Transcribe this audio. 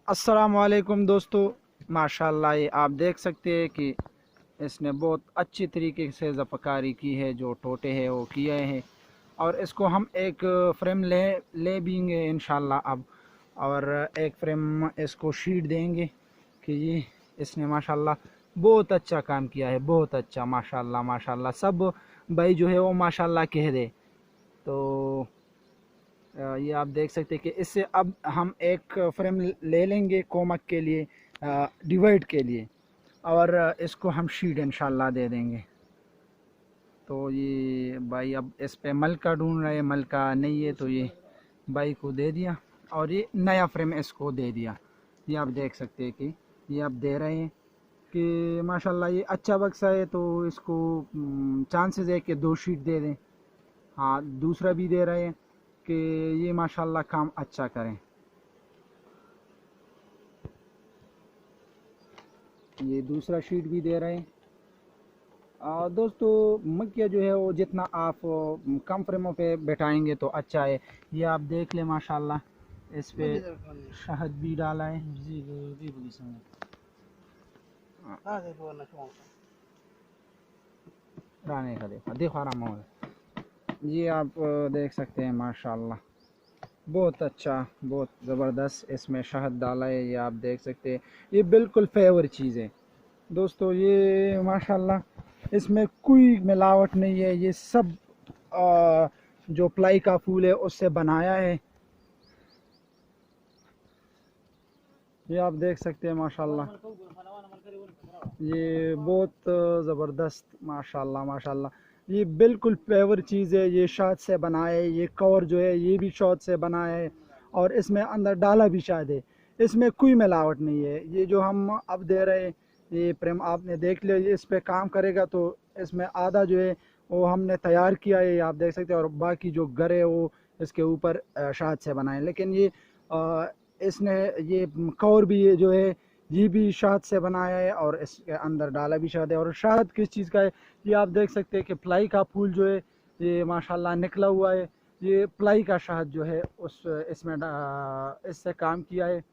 अस्सलाम वालेकुम दोस्तों, माशाल्लाह ये आप देख सकते हैं कि इसने बहुत अच्छी तरीके से ज़फ़कारी की है। जो टोटे हैं वो किए हैं और इसको हम एक फ्रेम ले बींगे इंशाल्लाह अब। और एक फ्रेम इसको शीट देंगे कि ये इसने माशाल्लाह बहुत अच्छा काम किया है, बहुत अच्छा माशाल्लाह माशाल्लाह। सब भाई जो है वो माशाल्लाह कह दे। तो ये आप देख सकते हैं कि इससे अब हम एक फ्रेम ले लेंगे कोमक के लिए, डिवाइड के लिए, और इसको हम शीट इंशाल्लाह दे देंगे। तो ये भाई अब इस पे मलका ढूंढ रहे हैं, मलका नहीं है तो ये भाई को दे दिया और ये नया फ्रेम इसको दे दिया। ये आप देख सकते हैं कि ये आप दे रहे हैं कि माशाल्लाह ये अच्छा बक्सा है। तो इसको चांसेस है कि 2 शीट दे दें। हाँ, दूसरा भी दे रहे हैं कि ये माशाल्लाह काम अच्छा करें। ये दूसरा शीट भी दे रहे हैं। दोस्तों मक्या जो है वो जितना आप कम फ्रेमों पे बैठाएंगे तो अच्छा है। ये आप देख लें माशाल्लाह इस पे शहद भी डाला है। राने का देखो देखो आराम हो। ये आप देख सकते हैं माशाल्लाह बहुत अच्छा, बहुत ज़बरदस्त इसमें शहद डाला है। ये आप देख सकते हैं, ये बिल्कुल फेवर चीज़ है दोस्तों। ये माशाल्लाह इसमें कोई मिलावट नहीं है। ये सब जो प्लाई का फूल है उससे बनाया है। ये आप देख सकते हैं माशाल्लाह, ये बहुत ज़बरदस्त माशाल्लाह माशाल्लाह। ये बिल्कुल पेवर चीज़ है। ये शहद से बनाया है। ये कवर जो है ये भी शहद से बनाया है और इसमें अंदर डाला भी शहद है। इसमें कोई मिलावट नहीं है। ये जो हम अब दे रहे हैं ये प्रेम आपने देख लिया, ये इस पे काम करेगा तो इसमें आधा जो है वो हमने तैयार किया है, ये आप देख सकते हैं, और बाकी जो घर है वो इसके ऊपर शहद से बनाए। लेकिन ये इसने ये कवर भी ये जो है ये भी शहद से बनाया है और इसके अंदर डाला भी शहद है। और शहद किस चीज़ का है ये आप देख सकते हैं कि प्लाई का फूल जो है ये माशाल्लाह निकला हुआ है। ये प्लाई का शहद जो है उस इसमें इससे काम किया है।